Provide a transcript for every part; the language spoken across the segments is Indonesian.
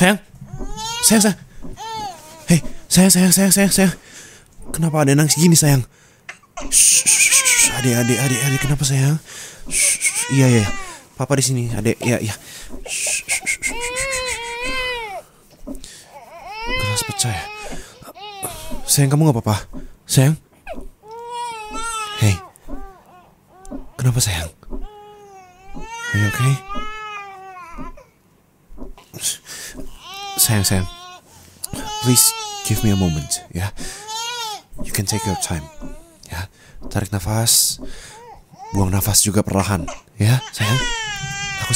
Sayang. Sayang. Hei, sayang. Kenapa ada nangis gini sayang? Adik, kenapa sayang? Iya. Papa di sini, adik. Iya. Gelas pecah ya. Sayang, kamu nggak apa-apa? Sayang. Hei. Kenapa sayang? Are you okay? Sayang. Please give me a moment, ya. You can take your time. Ya. Tarik nafas. Buang nafas juga perlahan, ya, sayang. Aku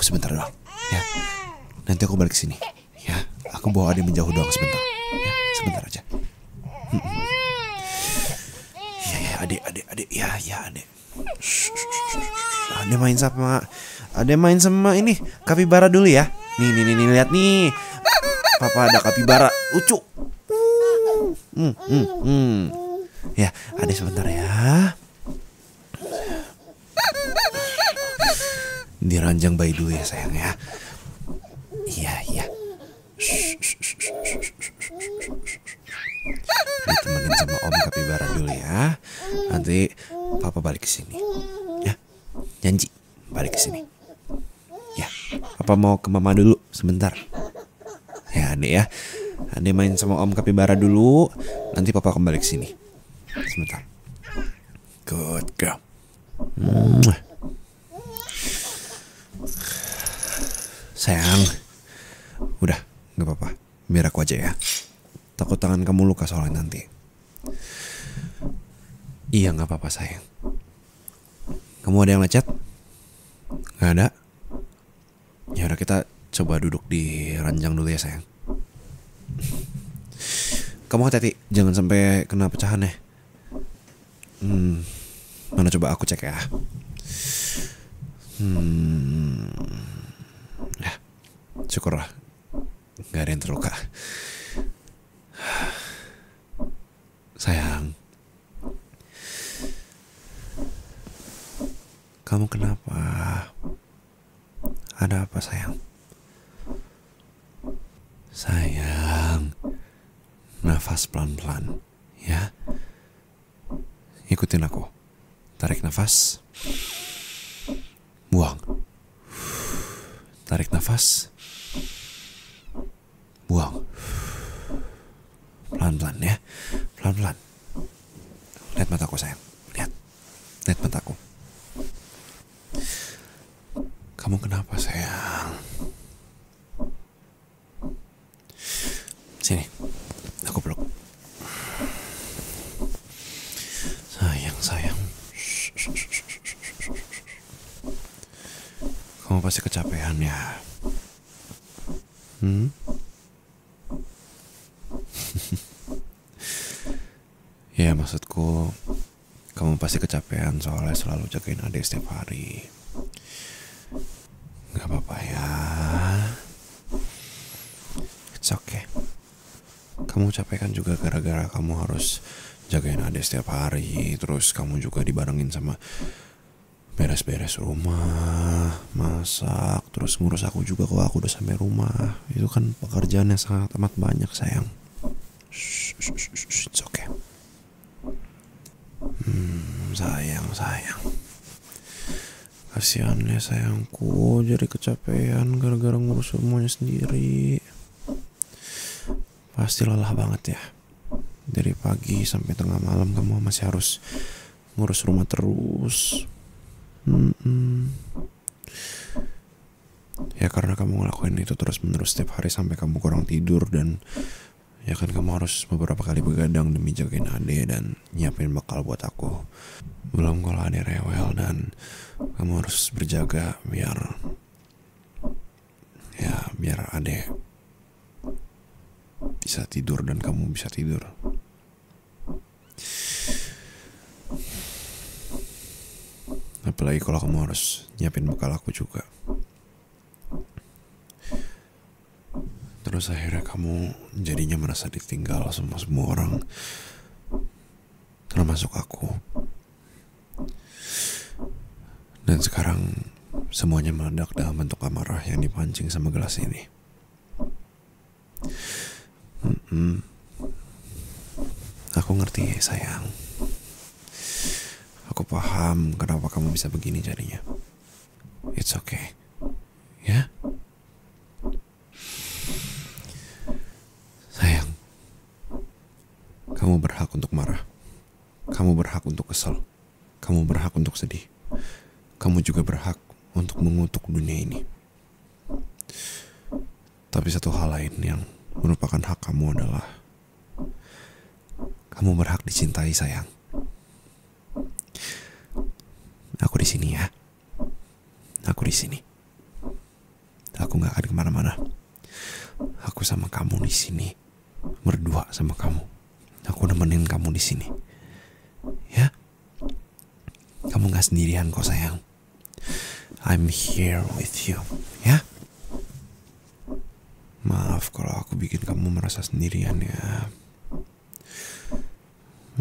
sebentar doang, ya. Nanti aku balik sini, ya. Aku bawa adik menjauh doang sebentar, ya. Sebentar aja. Iya, adik. Ya, adik. Adik main sama ini kapibara dulu ya. Nih, lihat nih. Papa ada kapibara lucu. Ya, adik sebentar ya. Diranjang bayi dulu ya sayang ya. Iya. Ditemenin sama Om kapibara dulu ya. Nanti Papa balik ke sini. Ya. Janji balik ke sini. Ya. Papa mau ke Mama dulu sebentar. Ya, Adik ya. Adik main sama Om kapibara dulu. Nanti Papa kembali ke sini. Sebentar. Good girl. Sayang. Udah, gak apa-apa. Biar aku aja ya. Takut tangan kamu luka soalnya nanti. Iya, gak apa-apa sayang. Kamu ada yang lecet? Gak ada? Ya udah, kita coba duduk di ranjang dulu ya sayang. Kamu hati-hati, jangan sampai kena pecahan ya. Mana coba aku cek ya. Ya, syukurlah gak ada yang terluka. Sayang, kamu kenapa? Ada apa sayang? Sayang, nafas pelan-pelan ya. Ikutin aku. Tarik nafas. Buang. Tarik nafas. Buang. Pelan-pelan ya. Pelan-pelan. Lihat mataku sayang. Lihat mataku. Kamu kenapa sayang? Sini. Aku peluk. Sayang. Kamu pasti kecapean ya. Ya maksudku, kamu pasti kecapean soalnya selalu jagain adik setiap hari. Gak apa-apa ya. It's okay. Kamu capek kan juga gara-gara kamu harus jagain adik setiap hari. Terus kamu juga dibarengin sama beres-beres rumah, masak, terus ngurus aku juga kalau aku udah sampai rumah. Itu kan pekerjaannya sangat amat banyak sayang. It's okay. Sayang. Kasihan ya sayangku, jadi kecapean gara-gara ngurus semuanya sendiri. Pasti lelah banget ya. Dari pagi sampai tengah malam kamu masih harus ngurus rumah terus. Ya karena kamu ngelakuin itu terus menerus setiap hari sampai kamu kurang tidur. Dan ya kan kamu harus beberapa kali begadang demi jagain Ade dan nyiapin bekal buat aku. Belum kalau Ade rewel dan kamu harus berjaga biar Ade bisa tidur dan kamu bisa tidur. Apalagi kalau kamu harus nyiapin bekal aku juga. Terus akhirnya kamu jadinya merasa ditinggal sama semua orang, termasuk aku. Dan sekarang semuanya meledak dalam bentuk amarah yang dipancing sama gelas ini. Aku ngerti sayang. Aku paham kenapa kamu bisa begini jadinya. It's okay. Ya. Sayang, kamu berhak untuk marah. Kamu berhak untuk kesel. Kamu berhak untuk sedih. Kamu juga berhak untuk mengutuk dunia ini. Tapi satu hal lain yang merupakan hak kamu adalah kamu berhak dicintai sayang. Aku di sini ya. Aku di sini. Aku nggak akan kemana-mana. Aku sama kamu di sini, berdua sama kamu. Aku nemenin kamu di sini. Ya. Kamu nggak sendirian kok sayang. I'm here with you. Ya. Maaf kalau aku bikin kamu merasa sendirian ya.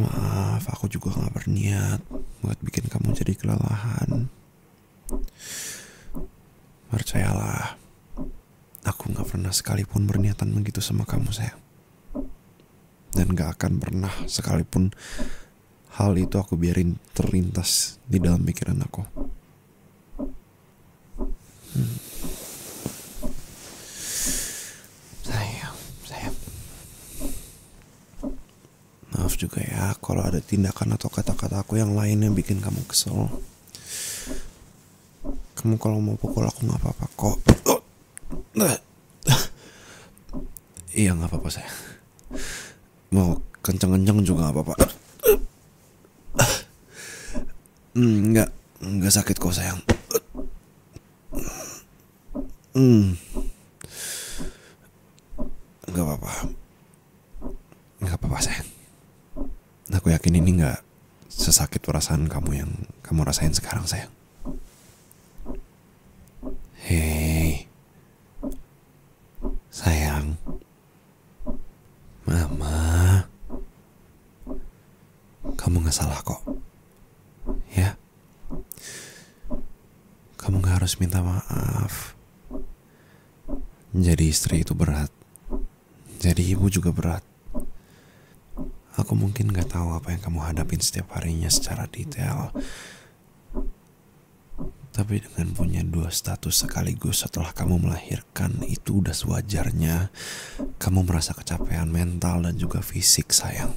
Maaf, aku juga gak berniat buat bikin kamu jadi kelelahan. Percayalah, aku gak pernah sekalipun berniatan begitu sama kamu sayang. Dan gak akan pernah sekalipun hal itu aku biarin terlintas di dalam pikiran aku. Maaf juga ya kalau ada tindakan atau kata-kata aku yang lain yang bikin kamu kesel. Kamu kalau mau pukul aku gak apa-apa kok. Iya gak apa-apa sayang. Mau kenceng-kenceng juga gak apa-apa. Enggak sakit kok sayang. Enggak apa-apa. Enggak apa-apa sayang. Aku yakin ini gak sesakit perasaan kamu yang kamu rasain sekarang sayang. Hei sayang, mama, kamu gak salah kok. Ya, kamu gak harus minta maaf. Jadi istri itu berat. Jadi ibu juga berat. Aku mungkin gak tahu apa yang kamu hadapin setiap harinya secara detail. Tapi dengan punya dua status sekaligus setelah kamu melahirkan, itu udah sewajarnya kamu merasa kecapean mental dan juga fisik sayang.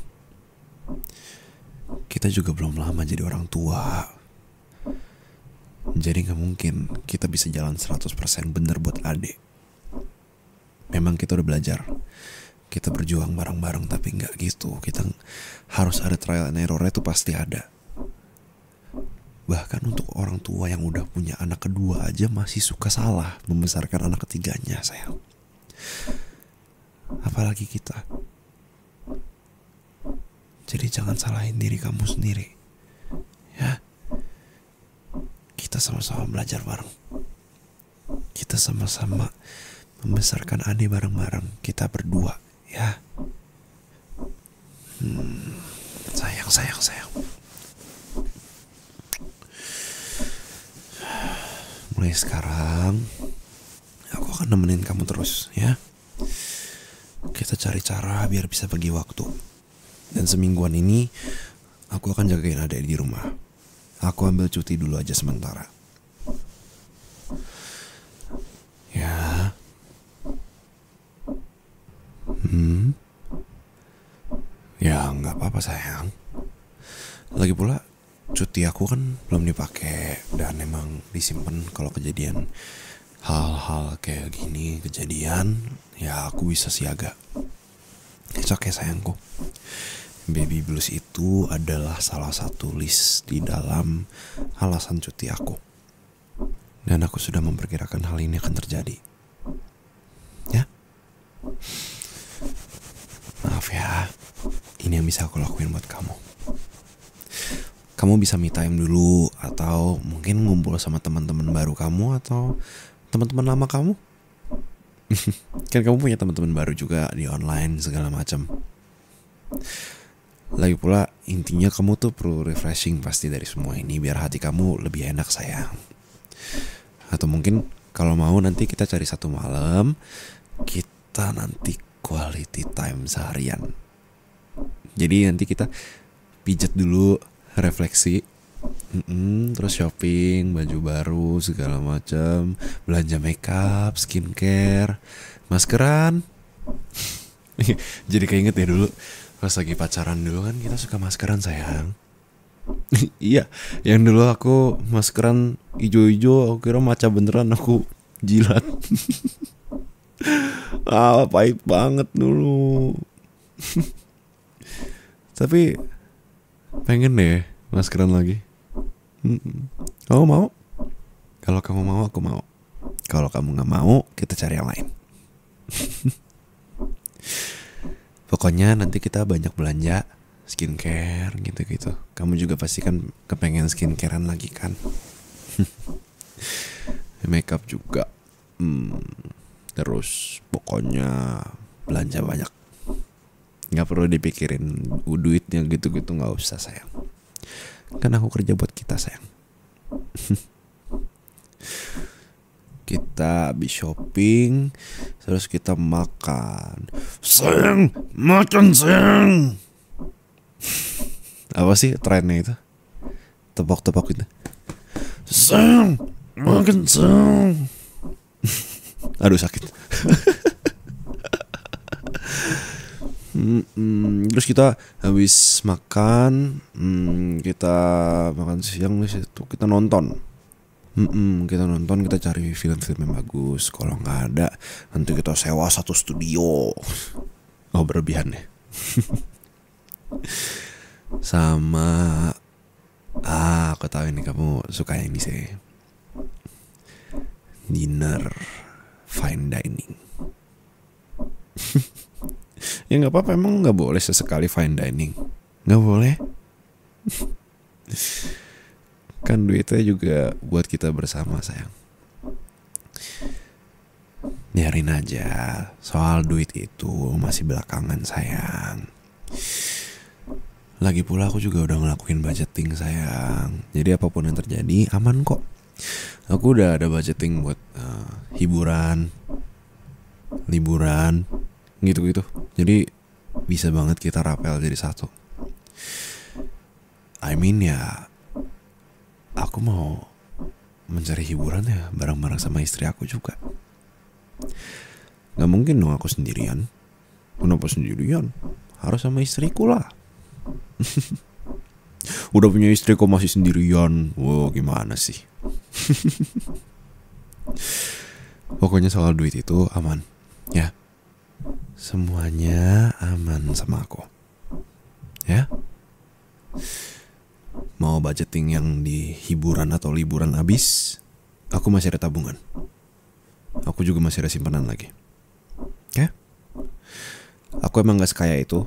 Kita juga belum lama jadi orang tua. Jadi gak mungkin kita bisa jalan 100% bener buat adik. Memang kita udah belajar, kita berjuang bareng-bareng, tapi gak gitu. Kita harus ada trial and error, itu pasti ada. Bahkan untuk orang tua yang udah punya anak kedua aja masih suka salah membesarkan anak ketiganya sayang. Apalagi kita. Jadi jangan salahin diri kamu sendiri. Ya. Kita sama-sama belajar bareng. Kita sama-sama membesarkan adik bareng-bareng. Kita berdua, ya. Sayang. Mulai sekarang aku akan nemenin kamu terus, ya. Kita cari cara biar bisa bagi waktu. Dan semingguan ini aku akan jagain adik di rumah. Aku ambil cuti dulu aja sementara. Ya. Ya nggak apa-apa sayang. Lagi pula cuti aku kan belum dipakai dan emang disimpan kalau kejadian hal-hal kayak gini kejadian, ya aku bisa siaga. It's okay sayangku. Baby blues itu adalah salah satu list di dalam alasan cuti aku. Dan aku sudah memperkirakan hal ini akan terjadi. Ya. Maaf ya. Ini yang bisa aku lakuin buat kamu. Kamu bisa me time dulu, atau mungkin ngumpul sama teman-teman baru kamu atau teman-teman lama kamu. Kan kamu punya teman-teman baru juga di online segala macam. Lagi pula intinya kamu tuh perlu refreshing pasti dari semua ini biar hati kamu lebih enak sayang. Atau mungkin kalau mau nanti kita cari satu malam, kita nanti quality time time seharian. Jadi nanti kita pijat dulu, refleksi, terus shopping, baju baru segala macam, belanja makeup, skincare, maskeran. Jadi keinget ya dulu pas lagi pacaran dulu kan kita suka maskeran sayang. Iya, yang dulu aku maskeran ijo-ijo, aku kira maca beneran, aku jilat. Pahit banget dulu. Tapi pengen deh maskeran lagi. Kamu mau? Kalau kamu mau, aku mau. Kalau kamu gak mau, kita cari yang lain. Pokoknya nanti kita banyak belanja skincare gitu-gitu. Kamu juga pasti kan kepengen skincarean lagi kan? Makeup juga. Terus pokoknya belanja banyak. Gak perlu dipikirin duitnya gitu-gitu, gak usah sayang. Kan aku kerja buat kita sayang. Kita habis shopping, terus kita makan. Sayang, makan sayang. Apa sih trennya itu? Tepok-tepok itu. Sayang, makan sayang. Aduh sakit. Terus kita habis makan, kita makan siang di situ, kita nonton. Kita cari film-film yang bagus. Kalau nggak ada, nanti kita sewa satu studio. Oh berlebihan ya. Sama aku tahu ini kamu suka ini sih, dinner fine dining. Ya nggak apa-apa, emang nggak boleh sesekali fine dining? Nggak boleh. Kan duitnya juga buat kita bersama sayang. Biarin aja, soal duit itu masih belakangan sayang. Lagi pula aku juga udah ngelakuin budgeting sayang. Jadi apapun yang terjadi aman kok. Aku udah ada budgeting buat hiburan, liburan, gitu-gitu. Jadi bisa banget kita rapel jadi satu. I mean ya, aku mau mencari hiburan ya bareng-bareng sama istri aku juga. Gak mungkin dong aku sendirian. Kenapa sendirian? Harus sama istriku lah. Udah punya istri kok masih sendirian. Wow, gimana sih? Pokoknya soal duit itu aman ya. Semuanya aman sama aku. Ya. Mau budgeting yang di hiburan atau liburan habis, aku masih ada tabungan. Aku juga masih ada simpanan lagi. Ya. Aku emang gak sekaya itu,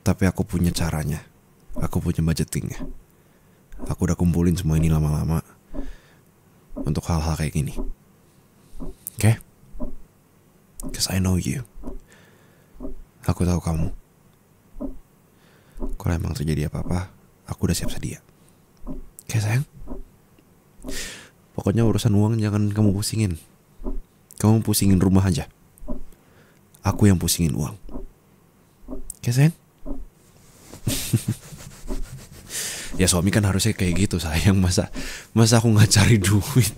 tapi aku punya caranya. Aku punya budgetingnya. Aku udah kumpulin semua ini lama-lama untuk hal-hal kayak gini. Oke? Cause I know you. Aku tahu kamu. Kalau emang terjadi apa-apa, aku udah siap sedia. Oke sayang? Pokoknya urusan uang jangan kamu pusingin. Kamu pusingin rumah aja. Aku yang pusingin uang. Oke sayang? Ya suami kan harusnya kayak gitu sayang. Masa aku gak cari duit?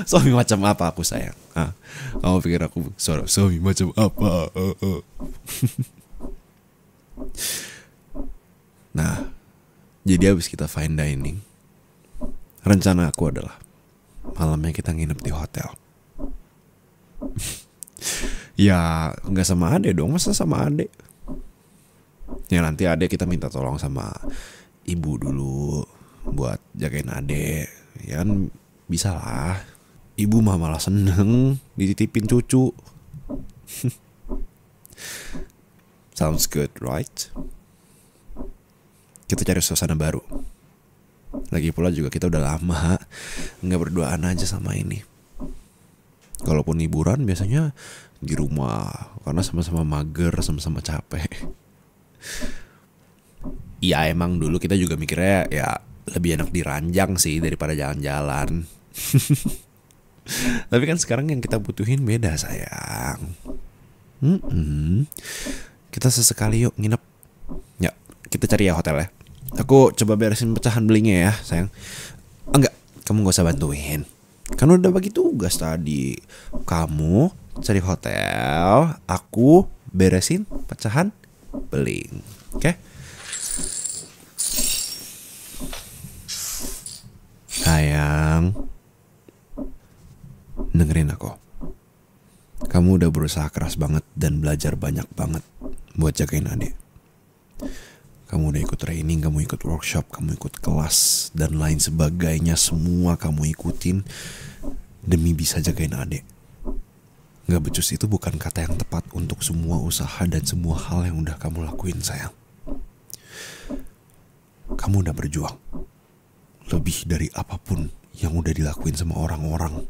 Suami macam apa aku sayang? Kamu pikir aku suami macam apa? Nah, jadi habis kita fine dining, rencana aku adalah malamnya kita nginep di hotel. Ya gak sama adek dong, masa sama adek? Ya nanti adek kita minta tolong sama ibu dulu buat jagain adek. Ya kan bisa lah. Ibu mah malah seneng dititipin cucu. Sounds good, right? Kita cari suasana baru. Lagi pula juga kita udah lama gak berduaan aja sama ini. Kalaupun liburan biasanya di rumah, karena sama-sama mager, sama-sama capek. Ya emang dulu kita juga mikirnya ya lebih enak di ranjang sih daripada jalan-jalan. Tapi kan sekarang yang kita butuhin beda sayang. Kita sesekali yuk nginep. Ya, kita cari ya hotel ya. Aku coba beresin pecahan belingnya ya sayang. Enggak, kamu gak usah bantuin. Kan udah bagi tugas tadi. Kamu cari hotel, aku beresin pecahan beling. Oke? Sayang, dengerin aku. Kamu udah berusaha keras banget dan belajar banyak banget buat jagain adik. Kamu udah ikut training, kamu ikut workshop, kamu ikut kelas, dan lain sebagainya. Semua kamu ikutin demi bisa jagain adik. Gak becus itu bukan kata yang tepat untuk semua usaha dan semua hal yang udah kamu lakuin sayang. Kamu udah berjuang lebih dari apapun yang udah dilakuin sama orang-orang.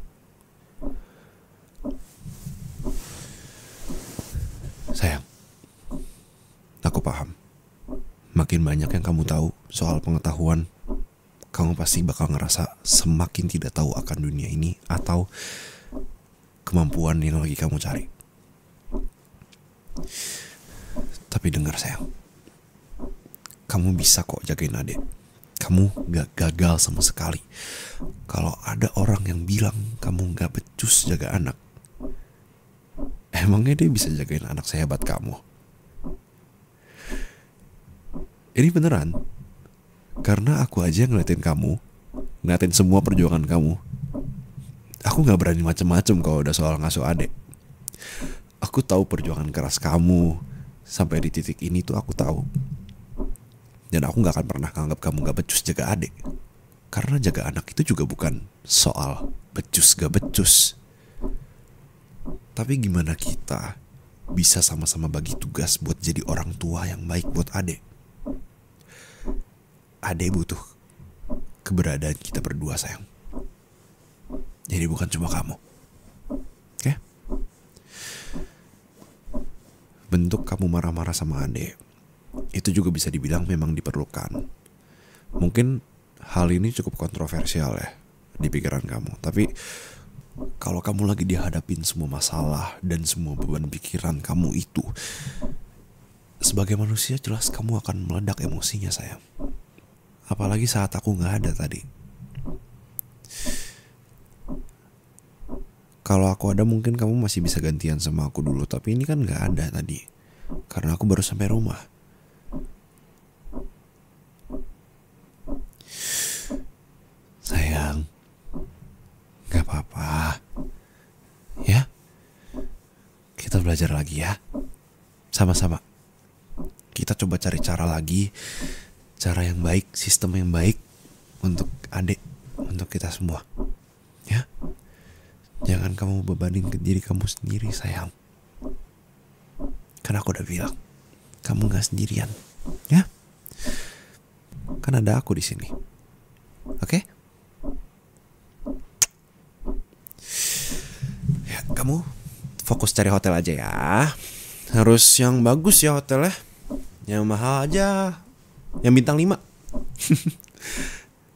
Sayang, aku paham. Makin banyak yang kamu tahu soal pengetahuan, kamu pasti bakal ngerasa semakin tidak tahu akan dunia ini atau kemampuan yang lagi kamu cari. Tapi dengar sayang, kamu bisa kok jagain adik. Kamu gak gagal sama sekali. Kalau ada orang yang bilang kamu gak becus jaga anak, emangnya dia bisa jagain anak sehebat kamu? Ini beneran. Karena aku aja ngeliatin kamu, ngeliatin semua perjuangan kamu. Aku gak berani macem-macem kalau udah soal ngasuh adik. Aku tahu perjuangan keras kamu sampai di titik ini tuh aku tahu. Dan aku gak akan pernah nganggap kamu gak becus jaga adik. Karena jaga anak itu juga bukan soal becus gak becus. Tapi gimana kita bisa sama-sama bagi tugas buat jadi orang tua yang baik buat adik. Adik butuh keberadaan kita berdua sayang. Jadi bukan cuma kamu. Oke? Bentuk kamu marah-marah sama adik itu juga bisa dibilang memang diperlukan. Mungkin hal ini cukup kontroversial ya di pikiran kamu. Tapi kalau kamu lagi dihadapin semua masalah dan semua beban pikiran kamu itu, sebagai manusia jelas kamu akan meledak emosinya sayang. Apalagi saat aku gak ada tadi. Kalau aku ada mungkin kamu masih bisa gantian sama aku dulu. Tapi ini kan gak ada tadi, karena aku baru sampai rumah. Sayang, gak apa-apa. Ya, kita belajar lagi ya. Sama-sama. Kita coba cari cara lagi. Cara yang baik, sistem yang baik untuk adik, untuk kita semua. Ya, jangan kamu bebanin ke diri kamu sendiri sayang. Karena aku udah bilang, kamu gak sendirian. Ya, kan ada aku di sini. Oke? Ya, kamu fokus cari hotel aja ya. Harus yang bagus ya hotelnya. Yang mahal aja yang bintang 5.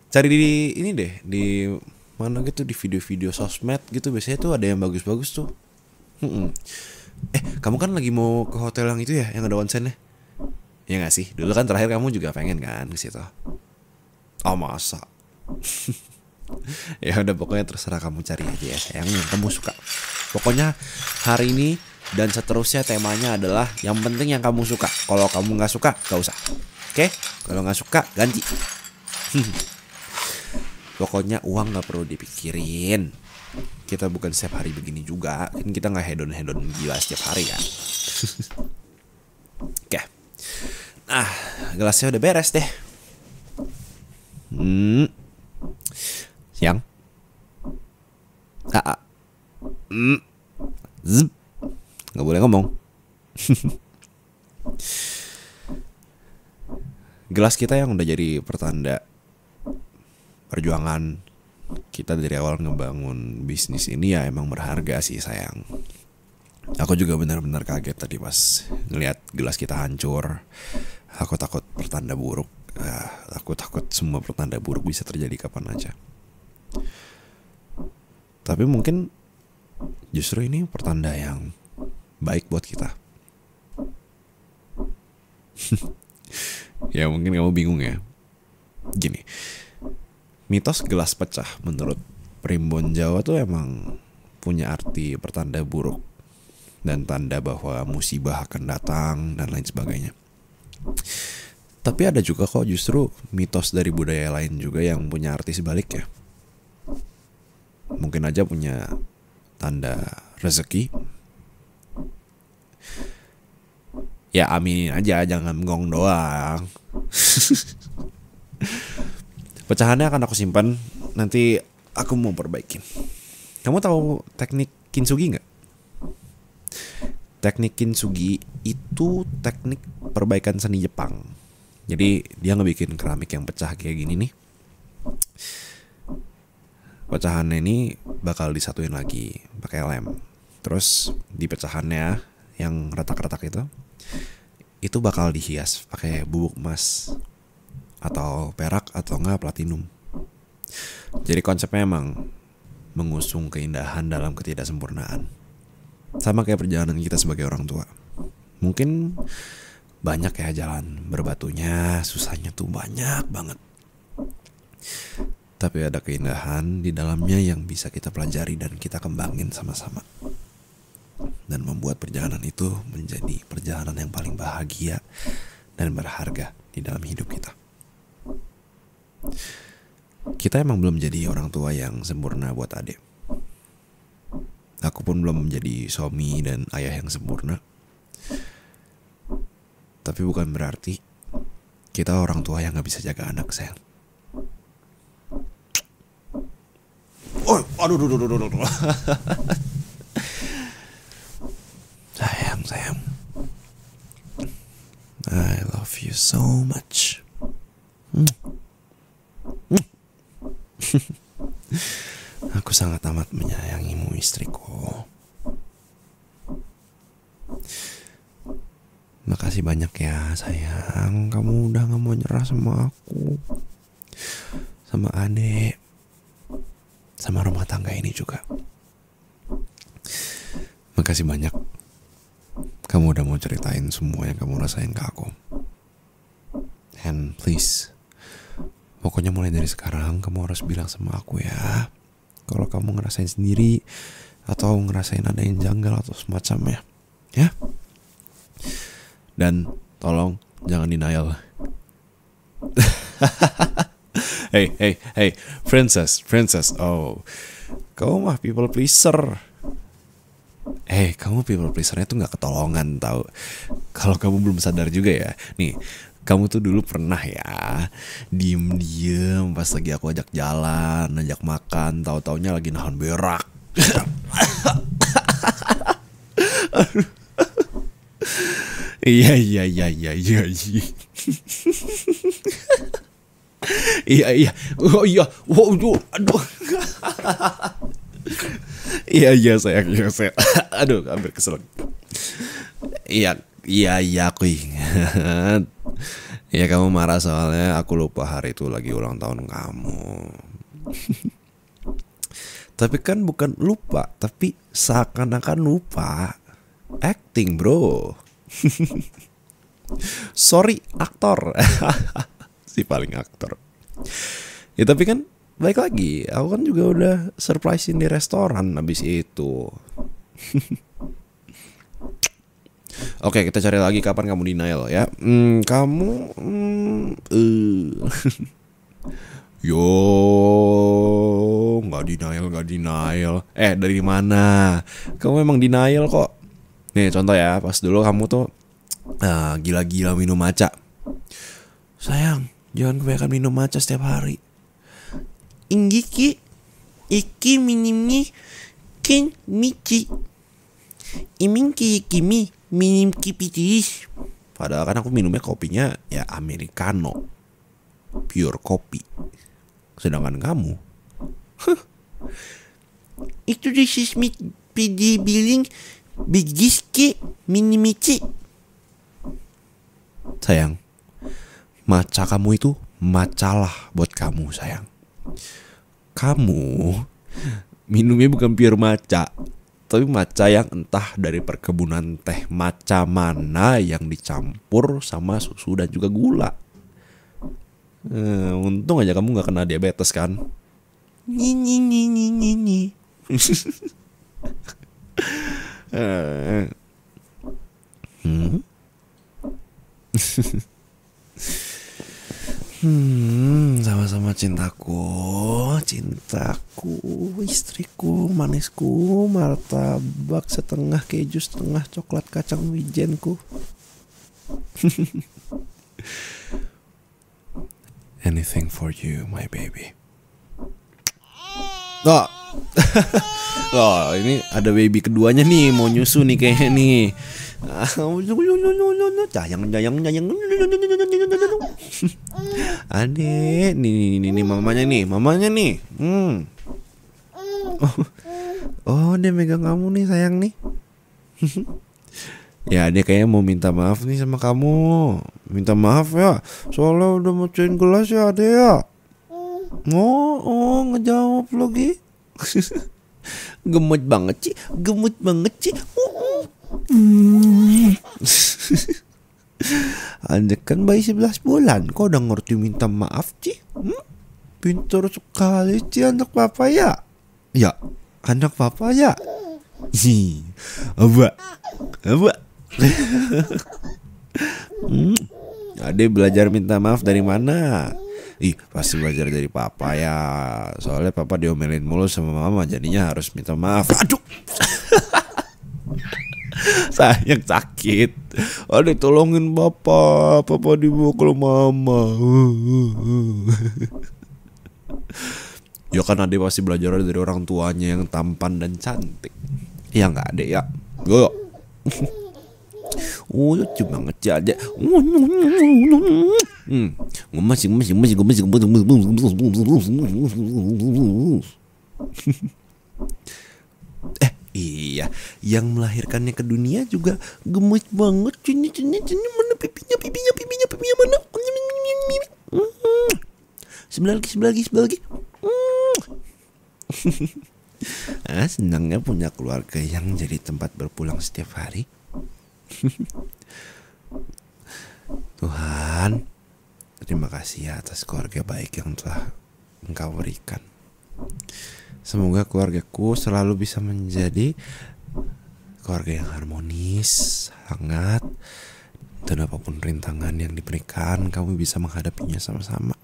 Cari di ini deh, di mana gitu, di video-video sosmed gitu. Biasanya tuh ada yang bagus-bagus tuh. Kamu kan lagi mau ke hotel yang itu ya, yang ada onsennya? Ya gak sih? Dulu kan terakhir kamu juga pengen kan ke situ. Oh masa? Ya udah, pokoknya terserah kamu cari aja ya sayang, yang kamu suka. Pokoknya hari ini dan seterusnya temanya adalah yang penting yang kamu suka. Kalau kamu gak suka, gak usah. Oke? Kalau gak suka, ganti. Pokoknya uang gak perlu dipikirin. Kita bukan setiap hari begini juga. Kan kita gak hedon-hedon gila setiap hari ya. Oke. Nah, gelasnya udah beres deh. Siang. Zip. Gak boleh ngomong. Gelas kita yang udah jadi pertanda perjuangan kita dari awal ngebangun bisnis ini ya emang berharga sih sayang. Aku juga benar-benar kaget tadi pas ngelihat gelas kita hancur. Aku takut pertanda buruk. Aku takut semua pertanda buruk bisa terjadi kapan aja. Tapi mungkin justru ini pertanda yang baik buat kita. Ya mungkin kamu bingung ya. Gini, mitos gelas pecah menurut Primbon Jawa tuh emang punya arti pertanda buruk dan tanda bahwa musibah akan datang dan lain sebagainya. Tapi ada juga kok justru mitos dari budaya lain juga yang punya arti sebaliknya. Mungkin aja punya tanda rezeki. Ya aminin aja, jangan gong doang. Pecahannya akan aku simpan, nanti aku mau perbaikin. Kamu tahu teknik kintsugi nggak? Teknik kintsugi itu teknik perbaikan seni Jepang. Jadi dia ngebikin keramik yang pecah kayak gini nih. Pecahannya ini bakal disatuin lagi pakai lem. Terus di pecahannya yang retak-retak itu bakal dihias pakai bubuk emas atau perak atau enggak platinum. Jadi konsepnya emang mengusung keindahan dalam ketidaksempurnaan. Sama kayak perjalanan kita sebagai orang tua. Mungkin banyak ya jalan berbatunya, susahnya tuh banyak banget. Tapi ada keindahan di dalamnya yang bisa kita pelajari dan kita kembangin sama-sama. Dan membuat perjalanan itu menjadi perjalanan yang paling bahagia dan berharga di dalam hidup kita. Kita emang belum jadi orang tua yang sempurna buat adik. Aku pun belum menjadi suami dan ayah yang sempurna. Tapi bukan berarti kita orang tua yang gak bisa jaga anak, sayang. Oh, aduh. Sayang. I love you so much. Aku sangat amat menyayangimu, istriku. Makasih banyak ya, sayang. Kamu udah gak mau nyerah sama aku, sama adek, sama rumah tangga ini juga. Makasih banyak. Kamu udah mau ceritain semua yang kamu rasain ke aku. And please, pokoknya mulai dari sekarang kamu harus bilang sama aku ya, kalau kamu ngerasain sendiri atau ngerasain ada yang janggal atau semacamnya, ya. Dan tolong jangan denial. Hey, princess. Oh, kamu mah people pleaser. Kamu people pleasernya tuh gak ketolongan tau. Kalau kamu belum sadar juga ya. Nih, kamu tuh dulu pernah ya diem pas lagi aku ajak jalan, ajak makan, tahu-taunya lagi nahan berak. Iya. Iya. Oh iya. Aduh. Iya sayang. Aduh, hampir kesel. Iya aku ingat. Ya kamu marah soalnya aku lupa hari itu lagi ulang tahun kamu. Tapi kan bukan lupa, tapi seakan-akan lupa. Acting, bro. Sorry, aktor. Si paling aktor. Ya tapi kan baik lagi, aku kan juga udah surprisein di restoran abis itu. Oke, kita cari lagi kapan kamu denial ya. Kamu Yo, nggak denial. Dari mana? Kamu emang denial kok. Nih contoh ya, pas dulu kamu tuh gila-gila minum matcha. Sayang, jangan kebanyakan minum matcha setiap hari. Inggiki, iki minimni ken michi. Iminki kimi minim kipitis. Padahal kan aku minumnya kopinya ya americano, pure kopi. Sedangkan kamu itu disismit pidi biling bigiski minimici. Sayang, matcha kamu itu macalah buat kamu, sayang. Kamu minumnya bukan pure matcha, Tapi matcha yang entah dari perkebunan teh matcha mana yang dicampur sama susu dan juga gula. Untung aja kamu gak kena diabetes kan. Nyi. Sama-sama cintaku, istriku, manisku, martabak setengah keju setengah coklat kacang wijenku. Anything for you, my baby. Oh, loh, ini ada baby keduanya nih, mau nyusu nih kayaknya nih. Jayang. Adek, nih mamanya nih. Oh, dia megang kamu nih sayang nih. Ya, dia kayaknya mau minta maaf nih sama kamu. Minta maaf ya, soalnya udah mecahin gelas ya adek ya. Oh, ngejawab lagi. Gemut banget sih. Adek kan bayi 11 bulan, kok udah ngerti minta maaf sih? Pintar sekali sih anak papa ya. Ya, anak papa ya. Abah. Adek belajar minta maaf dari mana? Pasti belajar dari papa ya. Soalnya papa diomelin mulu sama mama, jadinya harus minta maaf. Aduh. Sayang sakit. Adek tolongin papa dibawa ke mama. Ya kan adek pasti belajar dari orang tuanya yang tampan dan cantik. Ya nggak adek ya. Yo. Lucu banget ya adek. Gemes. Iya, yang melahirkannya ke dunia juga gemes banget. Cini mana pipinya mana? Sebelah lagi. Senangnya punya keluarga yang jadi tempat berpulang setiap hari. Tuhan, terima kasih ya atas keluarga baik yang telah Engkau berikan. Semoga keluargaku selalu bisa menjadi keluarga yang harmonis, hangat, dan apapun rintangan yang diberikan, kamu bisa menghadapinya sama-sama.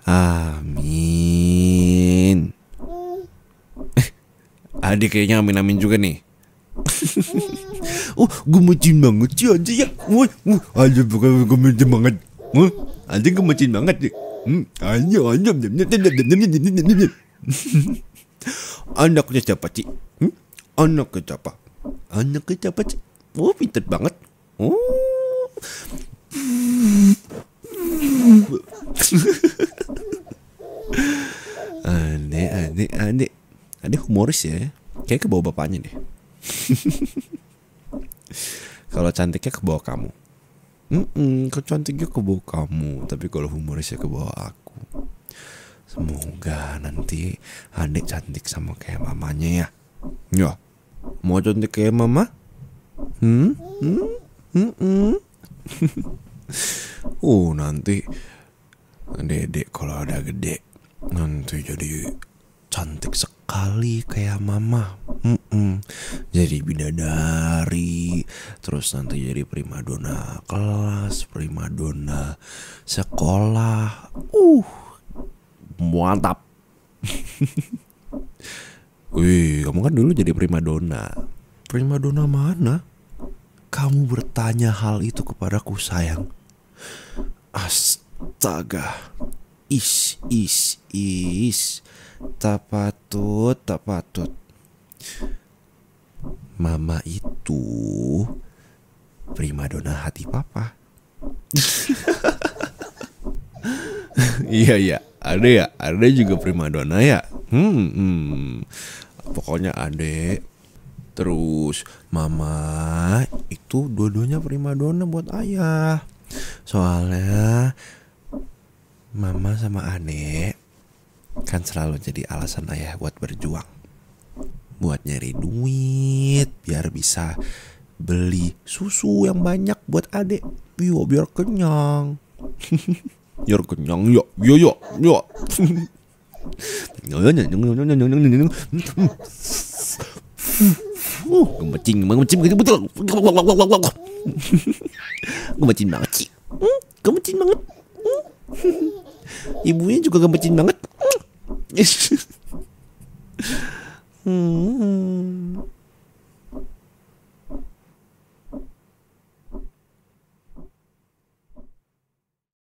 Amin. Adik kayaknya amin juga nih. Gemucin banget sih aja ya. Aja bukan gemucin banget. Aja gemucin banget sih. Ayo. Anaknya siapa sih? Anaknya siapa sih? Oh, pintar banget. Adek humoris ya. Kayak ke bawah bapaknya deh. Kalau cantiknya ke bawah kamu. Kalau cantiknya ke bawah kamu, tapi kalau humorisnya ke bawah aku. Semoga nanti adik cantik sama kayak mamanya ya. Ya, mau cantik kayak mama? Nanti dedek kalau ada gede nanti jadi cantik sekali kayak mama. Jadi bidadari, terus nanti jadi primadona kelas, primadona sekolah. Mantap. Wih, kamu kan dulu jadi primadona. Primadona mana? Kamu bertanya hal itu kepadaku sayang. Astaga. Is. Tak patut. Mama itu primadona hati papa. Iya, ada juga primadona ya. Pokoknya adek. Terus mama itu dua-duanya primadona buat ayah. Soalnya mama sama adek kan selalu jadi alasan ayah buat berjuang. buat nyari duit biar bisa beli susu yang banyak buat adek. Yo, biar kenyang. Biar kenyang, yo. Gemesin betul. Gemesin banget sih. Gemesin banget. Ibunya juga gemesin banget.